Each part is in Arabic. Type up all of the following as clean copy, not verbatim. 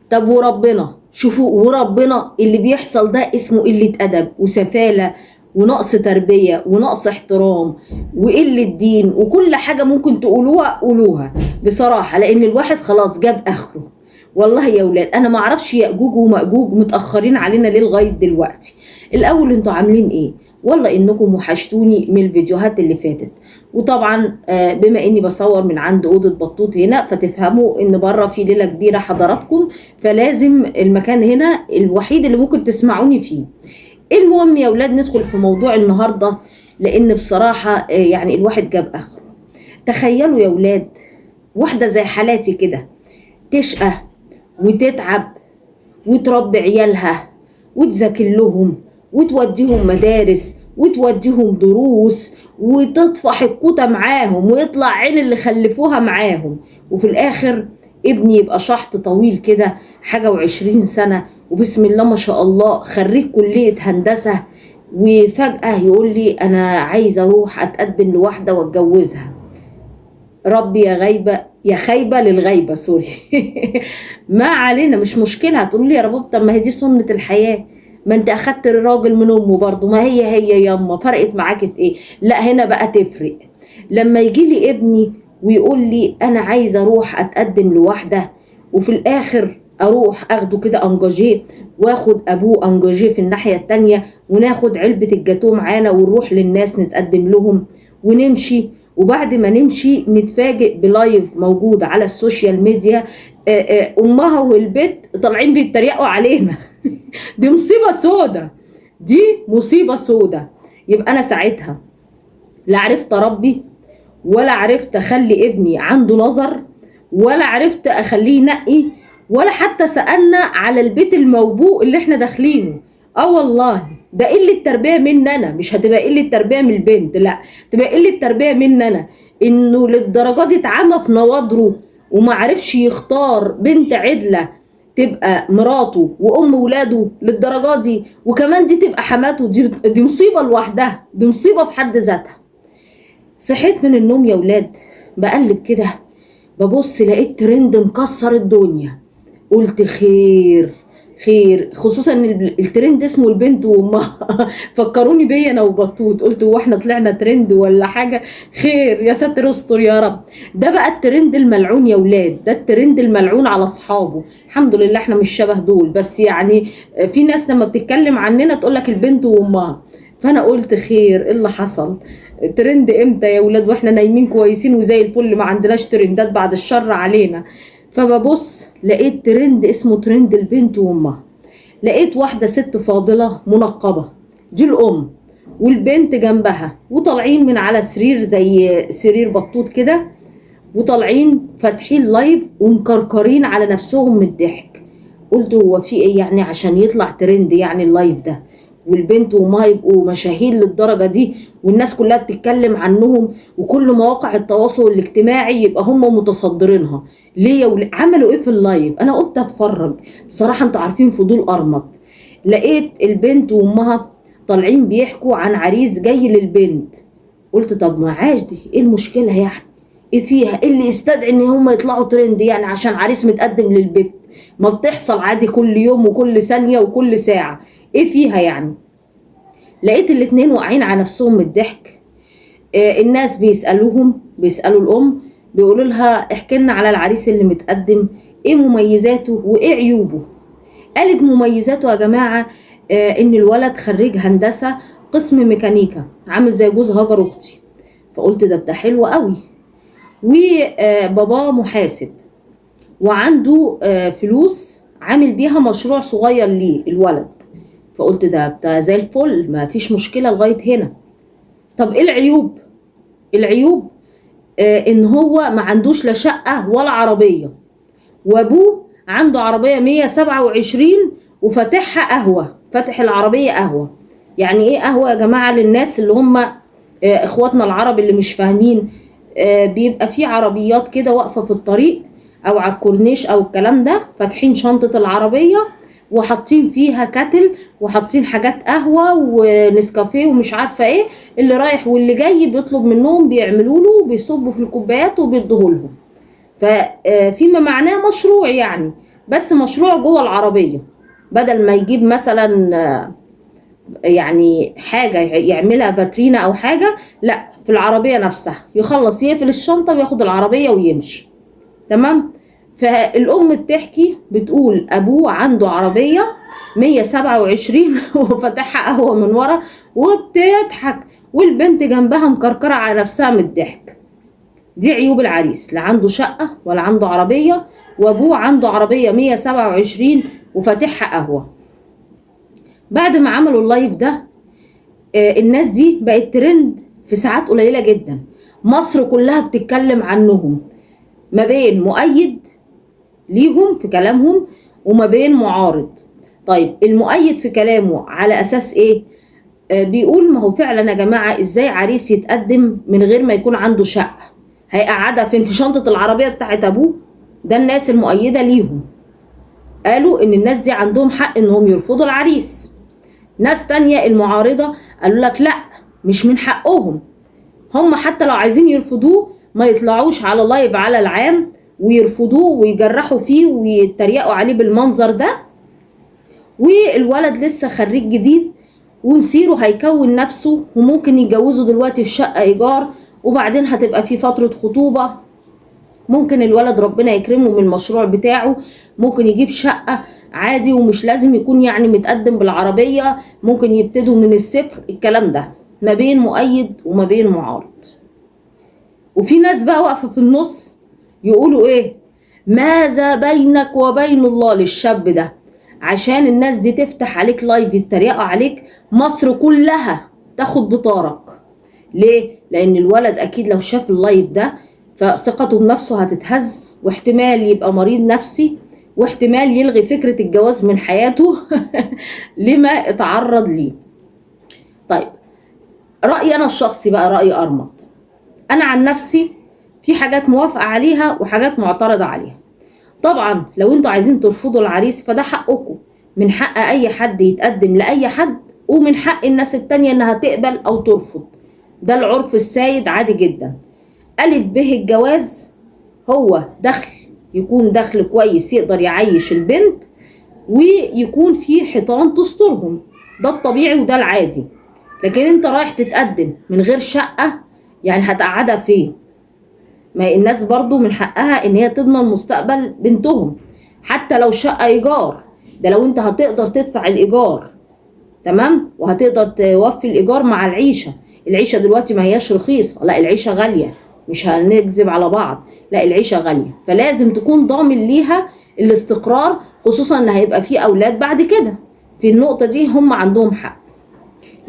طب وربنا، شوفوا، وربنا اللي بيحصل ده اسمه قلة أدب وسفالة ونقص تربية ونقص احترام وقلة دين، وكل حاجة ممكن تقولوها قولوها بصراحة، لأن الواحد خلاص جاب آخره. والله يا ولاد أنا معرفش يأجوج ومأجوج متأخرين علينا ليه لغاية دلوقتي. الأول انتوا عاملين إيه؟ والله إنكم وحشتوني من الفيديوهات اللي فاتت. وطبعا بما اني بصور من عند اوضه بطوط هنا، فتفهموا ان بره في ليله كبيره حضراتكم، فلازم المكان هنا الوحيد اللي ممكن تسمعوني فيه. المهم يا ولاد ندخل في موضوع النهارده، لان بصراحه يعني الواحد جاب اخره. تخيلوا يا ولاد واحده زي حالاتي كده تشقى وتتعب وتربي عيالها وتذاكر لهم وتوديهم مدارس وتوديهم دروس وتطفح الكوته معاهم ويطلع عين اللي خلفوها معاهم، وفي الاخر ابني يبقى شحط طويل كده حاجة و20 سنة وبسم الله ما شاء الله خريج كلية هندسة، وفجأة يقول لي انا عايز اروح اتقدم لواحدة واتجوزها. ربي يا غيبة يا خايبة للغيبة، سوري. ما علينا، مش مشكلة. هتقولوا لي يا رباب طب ما هي دي سنة الحياة، ما انت اخدت الراجل من امه برضه، ما هي ياما فرقت معاكي في ايه؟ لا هنا بقى تفرق. لما يجي لي ابني ويقول لي انا عايز اروح اتقدم لواحدة، وفي الاخر اروح اخده كده انجاجيه، واخد ابوه انجاجيه في الناحية التانية، وناخد علبة الجاتوه معانا ونروح للناس نتقدم لهم ونمشي، وبعد ما نمشي نتفاجئ بلايف موجود على السوشيال ميديا امها والبيت طالعين بيتريقوا علينا. دي مصيبة سودة، دي مصيبة سودة. يبقى انا ساعتها لا عرفت اربي، ولا عرفت اخلي ابني عنده نظر، ولا عرفت اخليه ينقي، ولا حتى سألنا على البيت الموبوء اللي احنا داخلينه. اه والله ده قلة تربية مني انا، مش هتبقى قلة تربية من البنت، لا تبقى قلة تربية مني انا، انه للدرجة دي اتعمى في نواضره وما عرفش يختار بنت عدلة تبقى مراته وام ولاده للدرجة دي، وكمان دي تبقى حماته. دي مصيبة لوحدها، دي مصيبة في حد ذاتها. صحيت من النوم يا ولاد بقلب كده، ببص لقيت ترند مكسر الدنيا. قلت خير خير، خصوصا ان الترند اسمه البنت وامها. فكروني بيا انا وبطوط، قلت هو احنا طلعنا ترند ولا حاجه؟ خير يا ساتر استر يا رب. ده بقى الترند الملعون يا ولاد، ده الترند الملعون على اصحابه. الحمد لله احنا مش شبه دول، بس يعني في ناس لما بتتكلم عننا تقول لك البنت وامها. فانا قلت خير، ايه اللي حصل؟ ترند امتى يا ولاد واحنا نايمين كويسين وزي الفل، ما عندناش ترندات بعد الشر علينا. فببص لقيت ترند اسمه ترند البنت وامها. لقيت واحدة ست فاضلة منقبة، دي الام، والبنت جنبها، وطالعين من على سرير زي سرير بطوط كده، وطالعين فاتحين لايف ومكركرين على نفسهم من الضحك. قلت هو في ايه يعني عشان يطلع ترند يعني اللايف ده، والبنت وما يبقوا مشاهير للدرجة دي، والناس كلها بتتكلم عنهم، وكل مواقع التواصل الاجتماعي يبقى هم متصدرينها؟ ليه عملوا ايه في اللايف؟ انا قلت اتفرج بصراحة، انتوا عارفين فضول ارمط. لقيت البنت وامها طالعين بيحكوا عن عريس جاي للبنت. قلت طب ما عاش، دي ايه المشكلة يعني؟ ايه فيها؟ ايه اللي يستدعي ان هم يطلعوا ترند يعني عشان عريس متقدم للبنت؟ ما بتحصل عادي كل يوم وكل ثانية وكل ساعة، ايه فيها يعني؟ لقيت الاتنين واقعين على نفسهم من الضحك. الناس بيسألوا الام، بيقولوا لها احكي لنا على العريس اللي متقدم، ايه مميزاته وايه عيوبه؟ قالت مميزاته يا جماعة ان الولد خريج هندسة قسم ميكانيكا، عامل زي جوز هاجر اختي. فقلت ده حلو قوي. وباباه محاسب وعنده فلوس عامل بيها مشروع صغير ليه الولد. فقلت ده زي الفل، ما فيش مشكلة لغاية هنا. طب ايه العيوب؟ العيوب ان هو ما عندوش لا شقة ولا عربية، وابوه عنده عربية 127 وفاتحها قهوة، فاتح العربية قهوة. يعني ايه قهوة يا جماعة للناس اللي هم اخواتنا العرب اللي مش فاهمين؟ بيبقى في عربيات كده واقفة في الطريق او على الكورنيش او الكلام ده، فاتحين شنطة العربية وحاطين فيها كاتل وحاطين حاجات قهوة ونسكافيه ومش عارفة ايه، اللي رايح واللي جاي بيطلب منهم بيعملوا له، بيصبوا في الكوبايات وبيدوه لهم. ففيما معناه مشروع يعني. بس مشروع جوه العربية، بدل ما يجيب مثلا يعني حاجة يعملها فاترينا او حاجة، لا في العربية نفسها يخلص يقفل الشنطة وياخد العربية ويمشي. تمام. فالام بتحكي بتقول ابوه عنده عربية 127 وفتحها قهوة من ورا وبتضحك، والبنت جنبها مكركرة على نفسها من الضحك. دي عيوب العريس، لا عنده شقة ولا عنده عربية، وابوه عنده عربية 127 وفاتحها قهوة. بعد ما عملوا اللايف ده الناس دي بقت ترند في ساعات قليلة جدا، مصر كلها بتتكلم عنهم، ما بين مؤيد ليهم في كلامهم وما بين معارض. طيب المؤيد في كلامه على اساس ايه؟ بيقول ما هو فعلا يا جماعة ازاي عريس يتقدم من غير ما يكون عنده شقة؟ هيقعدها فين؟ في شنطة العربية بتاعت ابوه؟ ده الناس المؤيدة ليهم قالوا ان الناس دي عندهم حق انهم يرفضوا العريس. ناس تانية المعارضة قالوا لك لا، مش من حقهم، هم حتى لو عايزين يرفضوه ما يطلعوش على لايف على العام ويرفضوه ويجرحوا فيه ويتريقوا عليه بالمنظر ده، والولد لسه خريج جديد ومسيره هيكون نفسه وممكن يتجوزوا دلوقتي في شقة إيجار، وبعدين هتبقى في فترة خطوبة، ممكن الولد ربنا يكرمه من المشروع بتاعه، ممكن يجيب شقة عادي ومش لازم يكون يعني متقدم بالعربية، ممكن يبتدوا من الصفر. الكلام ده ما بين مؤيد وما بين معارض. وفي ناس بقى واقفة في النص يقولوا ايه؟ ماذا بينك وبين الله للشاب ده، عشان الناس دي تفتح عليك لايف يتريقوا عليك، مصر كلها تاخد بطارك. ليه؟ لان الولد اكيد لو شاف اللايف ده فثقته بنفسه هتتهز، واحتمال يبقى مريض نفسي، واحتمال يلغي فكرة الجواز من حياته لما اتعرض ليه. طيب رأيي انا الشخصي بقى رأيي ارمط. انا عن نفسي في حاجات موافقة عليها وحاجات معترضة عليها. طبعا لو انتوا عايزين ترفضوا العريس فده حقكم، من حق اي حد يتقدم لاي حد، ومن حق الناس التانية انها تقبل او ترفض، ده العرف السائد عادي جدا. ألف به الجواز هو دخل، يكون دخل كويس يقدر يعيش البنت ويكون فيه حيطان تسترهم، ده الطبيعي وده العادي. لكن انت رايح تتقدم من غير شقة، يعني هتقعدها فين؟ ما الناس برضو من حقها ان هي تضمن مستقبل بنتهم، حتى لو شقة ايجار، ده لو انت هتقدر تدفع الايجار تمام وهتقدر توفي الايجار مع العيشة. العيشة دلوقتي ما هياش رخيصة، لا العيشة غالية، مش هنكذب على بعض، لا العيشة غالية، فلازم تكون ضامن ليها الاستقرار، خصوصا ان هيبقى فيه اولاد بعد كده. في النقطة دي هم عندهم حق.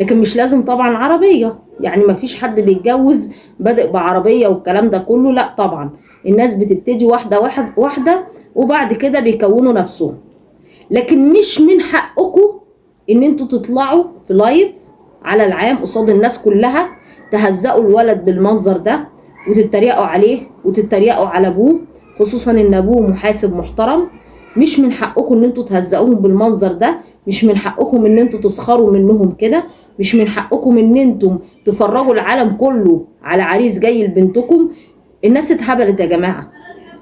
لكن مش لازم طبعا عربية، يعني ما فيش حد بيتجوز بادئ بعربية والكلام ده كله، لا طبعا الناس بتبتدي واحدة واحدة وبعد كده بيكونوا نفسهم. لكن مش من حقكم ان انتوا تطلعوا في لايف على العام قصاد الناس كلها تهزقوا الولد بالمنظر ده وتتريقوا عليه وتتريقوا على ابوه، خصوصا ان ابوه محاسب محترم. مش من حقكم ان انتوا تهزقوهم بالمنظر ده، مش من حقكم ان انتوا تسخروا منهم كده، مش من حقكم ان انتم تفرجوا العالم كله على عريس جاي لبنتكم. الناس اتهبلت يا جماعة،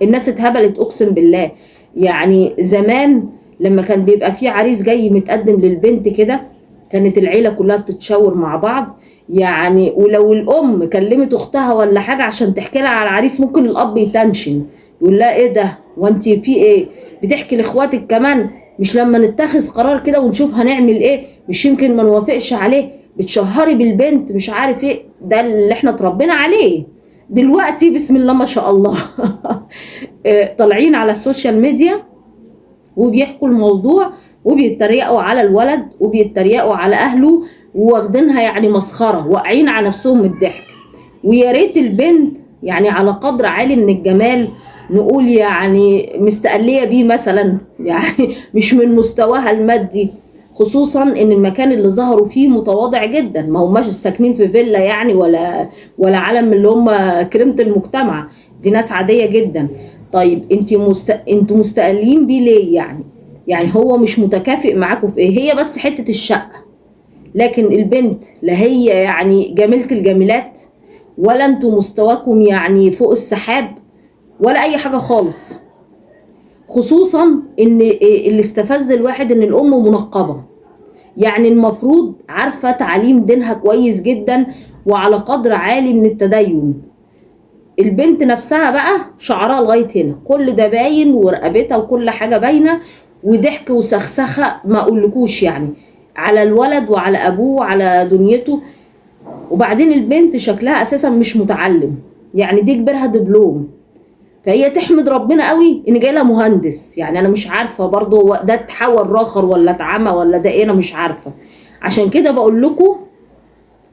الناس اتهبلت اقسم بالله. يعني زمان لما كان بيبقى في عريس جاي متقدم للبنت كده كانت العيلة كلها بتتشاور مع بعض، يعني ولو الام كلمت اختها ولا حاجة عشان تحكي لها على العريس ممكن الاب يتنشن يقول لها ايه ده وانت في ايه بتحكي لاخواتك كمان؟ مش لما نتخذ قرار كده ونشوف هنعمل ايه مش يمكن ما نوافقش عليه بتشهري بالبنت مش عارف ايه؟ ده اللي احنا اتربينا عليه. دلوقتي بسم الله ما شاء الله طالعين على السوشيال ميديا وبيحكوا الموضوع وبيتريقوا على الولد وبيتريقوا على اهله واخدينها يعني مسخره، واقعين على نفسهم من الضحك. ويا ريت البنت يعني على قدر عالي من الجمال نقول يعني مستقليه بيه مثلا، يعني مش من مستواها المادي، خصوصا ان المكان اللي ظهروا فيه متواضع جدا، ما هماش ساكنين في فيلا يعني ولا عالم اللي هم كريمه المجتمع، دي ناس عاديه جدا. طيب انتوا مستقلين بيه ليه يعني؟ يعني هو مش متكافئ معاكم في ايه؟ هي بس حته الشقه، لكن البنت لا هي يعني جميله الجميلات ولا انتوا مستواكم يعني فوق السحاب ولا اي حاجه خالص. خصوصا ان اللي استفز الواحد ان الام منقبة، يعني المفروض عارفة تعليم دينها كويس جدا وعلى قدر عالي من التدين. البنت نفسها بقى شعرها لغاية هنا، كل ده باين، ورقبتها وكل حاجة باينة، وضحك وسخسخة ما اقولكوش يعني على الولد وعلى ابوه وعلى دنيته. وبعدين البنت شكلها اساسا مش متعلم، يعني دي كبرها دبلوم، فهي تحمد ربنا قوي ان جاي لها مهندس. يعني انا مش عارفه برضه هو ده اتحول راخر ولا اتعمى ولا ده ايه، انا مش عارفه. عشان كده بقول لكم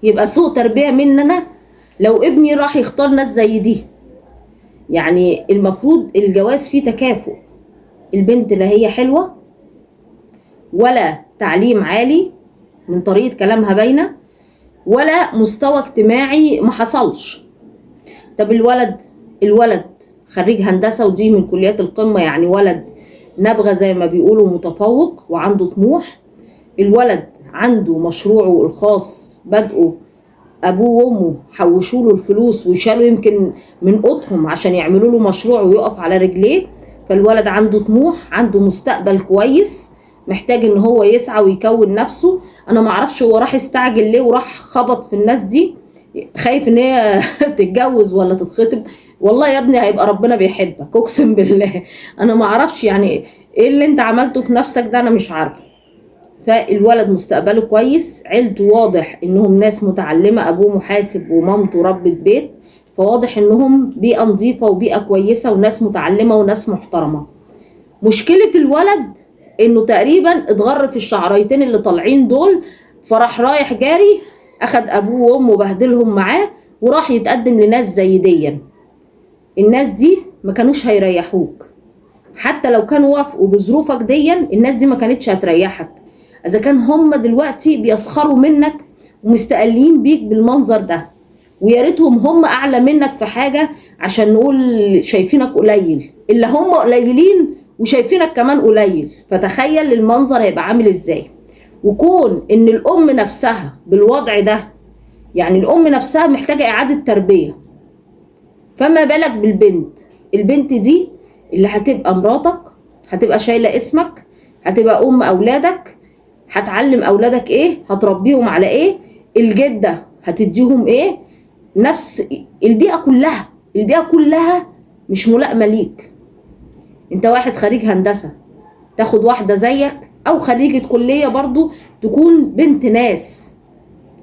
يبقى سوء تربيه مننا لو ابني راح يختار ناس زي دي. يعني المفروض الجواز فيه تكافؤ، البنت لا هي حلوه ولا تعليم عالي من طريقه كلامها باينه ولا مستوى اجتماعي ما حصلش. طب الولد خريج هندسة ودي من كليات القمة، يعني ولد نبغة زي ما بيقولوا، متفوق وعنده طموح. الولد عنده مشروعه الخاص بدأه، أبوه وأمه حوشوا له الفلوس وشالوا يمكن من قطهم عشان يعملوا له مشروع ويقف على رجليه. فالولد عنده طموح، عنده مستقبل كويس، محتاج ان هو يسعى ويكون نفسه. انا معرفش هو راح يستعجل ليه وراح خبط في الناس دي، خايف ان هي تتجوز ولا تتخطب. والله يا ابني هيبقى ربنا بيحبك اقسم بالله. انا معرفش يعني ايه اللي انت عملته في نفسك ده، انا مش عارفه. فالولد مستقبله كويس، عيلته واضح انهم ناس متعلمة، ابوه محاسب ومامته ربة بيت، فواضح انهم بيئة نظيفة وبيئة كويسة وناس متعلمة وناس محترمة. مشكلة الولد انه تقريبا اتغر في الشعريتين اللي طالعين دول، فراح رايح جاري اخد ابوه وامه بهدلهم معاه وراح يتقدم لناس زي دي. الناس دي ما كانوش هيريحوك، حتى لو كانوا وافقوا بظروفك دي الناس دي ما كانتش هتريحك. اذا كان هم دلوقتي بيسخروا منك ومستقلين بيك بالمنظر ده، ويا ريتهم هم اعلى منك في حاجه عشان نقول شايفينك قليل، الا هم قليلين وشايفينك كمان قليل، فتخيل المنظر هيبقى عامل ازاي. وكون ان الام نفسها بالوضع ده، يعني الام نفسها محتاجه اعاده تربيه، فما بالك بالبنت. البنت دي اللي هتبقى مراتك، هتبقى شايله اسمك، هتبقى ام اولادك، هتعلم اولادك ايه، هتربيهم على ايه، الجده هتديهم ايه، نفس البيئه كلها مش ملائمه ليك. انت واحد خريج هندسه، تاخد واحده زيك او خريجه كليه برضو تكون بنت ناس،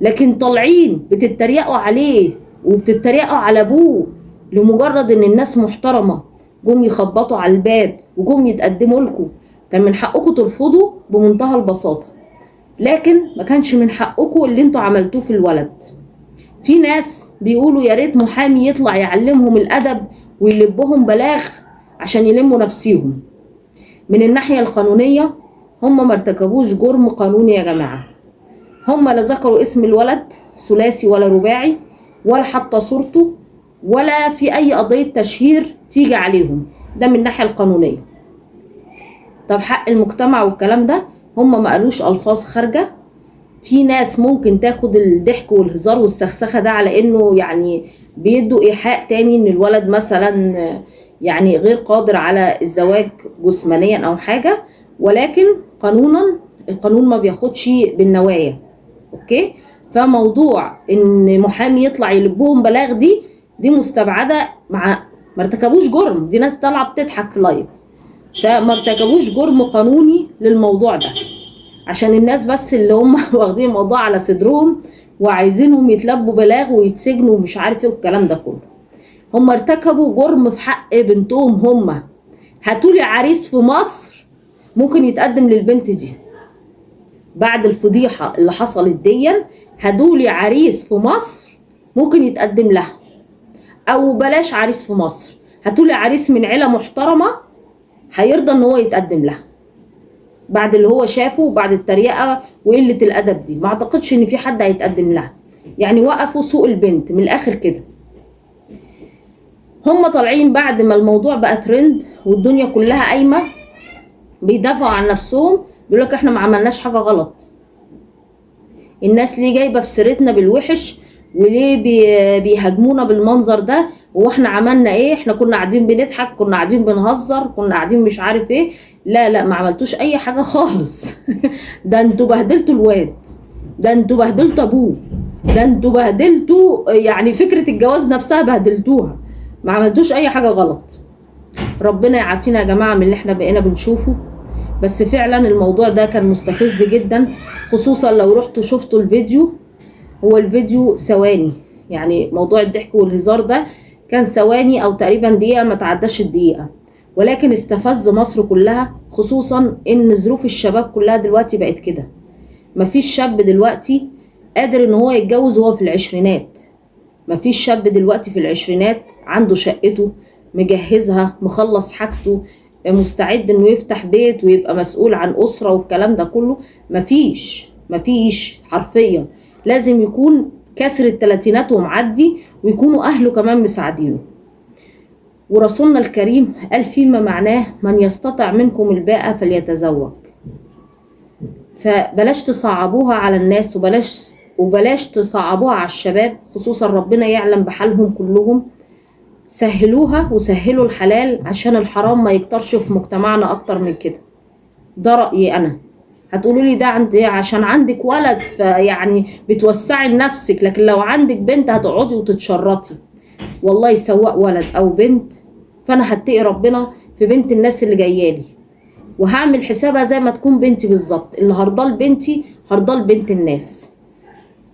لكن طالعين بتتريقوا عليه وبتتريقوا على ابوه لمجرد ان الناس محترمه جم يخبطوا على الباب وجم يتقدموا لكم. كان من حقكم ترفضوا بمنتهى البساطه، لكن ما كانش من حقكم اللي انتوا عملتوه في الولد. في ناس بيقولوا يا ريت محامي يطلع يعلمهم الادب ويلبهم بلاغ عشان يلموا نفسيهم. من الناحيه القانونيه هم ما ارتكبوش جرم قانوني يا جماعه، هم لا ذكروا اسم الولد ثلاثي ولا رباعي ولا حتى صورته ولا في اي قضيه تشهير تيجي عليهم، ده من الناحيه القانونيه. طب حق المجتمع والكلام ده، هم ما قالوش الفاظ خارجه. في ناس ممكن تاخد الضحك والهزار والسخسخه ده على انه يعني بيدوا ايحاء تاني ان الولد مثلا يعني غير قادر على الزواج جسمانيا او حاجه، ولكن قانونا القانون ما بياخدش بالنوايا. اوكي، فموضوع ان محامي يطلع يلبهم بلاغ دي مستبعده، مع ما ارتكبوش جرم، دي ناس طالعه بتضحك في لايف، فما ارتكبوش جرم قانوني للموضوع ده. عشان الناس بس اللي هم واخدين الموضوع على صدرهم وعايزينهم يتلبوا بلاغ ويتسجنوا ومش عارف ايه والكلام ده كله، هم ارتكبوا جرم في حق بنتهم. هم هاتولي عريس في مصر ممكن يتقدم للبنت دي بعد الفضيحة اللي حصلت دي، هاتولي عريس في مصر ممكن يتقدم لها، او بلاش عريس في مصر، هاتولي عريس من عيلة محترمة هيرضى ان هو يتقدم لها بعد اللي هو شافه وبعد التريقة وقلة الادب دي. ما اعتقدش ان في حد هيتقدم لها، يعني وقفوا سوق البنت من الاخر كده. هم طالعين بعد ما الموضوع بقى ترند والدنيا كلها قايمة بيدافعوا عن نفسهم، بيقول لك احنا ما عملناش حاجة غلط، الناس ليه جايبة في سيرتنا بالوحش وليه بيهاجمونا بالمنظر ده واحنا عملنا ايه؟ احنا كنا قاعدين بنضحك، كنا قاعدين بنهزر، كنا قاعدين مش عارف ايه. لا لا، ما عملتوش اي حاجة خالص. ده انتوا بهدلتوا الواد، ده انتوا بهدلتوا ابوه، ده انتوا بهدلتوا يعني فكرة الجواز نفسها بهدلتوها. ما عملتوش اي حاجة غلط. ربنا يعافينا يا جماعة من اللي احنا بقينا بنشوفه. بس فعلا الموضوع ده كان مستفز جدا، خصوصا لو رحتوا شفتوا الفيديو. هو الفيديو ثواني، يعني موضوع الضحك والهزار ده كان ثواني او تقريبا دقيقة، ما تعداش الدقيقة، ولكن استفز مصر كلها، خصوصا ان ظروف الشباب كلها دلوقتي بقت كده. مفيش شاب دلوقتي قادر ان هو يتجوز وهو في العشرينات. مفيش شاب دلوقتي في العشرينات عنده شقته مجهزها، مخلص حاجته، مستعد انه يفتح بيت ويبقى مسؤول عن اسرة والكلام ده كله. مفيش حرفيا. لازم يكون كسر التلاتينات ومعدي، ويكونوا اهله كمان مساعدينه. ورسولنا الكريم قال فيما معناه: من يستطع منكم الباءة فليتزوج. فبلاش تصعبوها على الناس، وبلاش تصعبوها على الشباب، خصوصا ربنا يعلم بحالهم كلهم. سهلوها وسهلوا الحلال عشان الحرام ما يكترش في مجتمعنا اكتر من كده. ده رأيي انا. هتقولوا لي ده عشان عندك ولد فيعني بتوسعي لنفسك، لكن لو عندك بنت هتقعدي وتتشرطي. والله سواء ولد او بنت، فانا هتقي ربنا في بنت الناس اللي جايالي، وهعمل حسابها زي ما تكون بنتي بالظبط. اللي هرضى بنتي هرضى بنت الناس.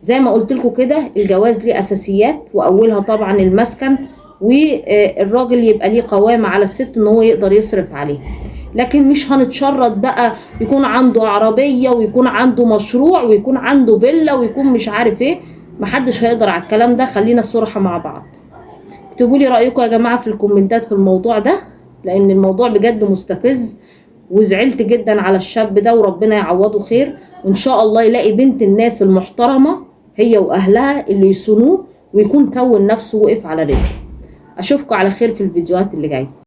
زي ما قلت لكم كده، الجواز ليه اساسيات، واولها طبعا المسكن، والراجل يبقى ليه قوامة على الست ان هو يقدر يصرف عليه. لكن مش هنتشرط بقى يكون عنده عربية ويكون عنده مشروع ويكون عنده فيلا ويكون مش عارف ايه. محدش هيقدر على الكلام ده. خلينا صراحة مع بعض. اكتبوا لي رأيكم يا جماعة في الكومنتات في الموضوع ده، لان الموضوع بجد مستفز، وزعلت جدا على الشاب ده، وربنا يعوضه خير، وان شاء الله يلاقي بنت الناس المحترمة هي واهلها اللي يصونوه، ويكون كون نفسه وقف على رجله. اشوفكم على خير في الفيديوهات اللي جايه.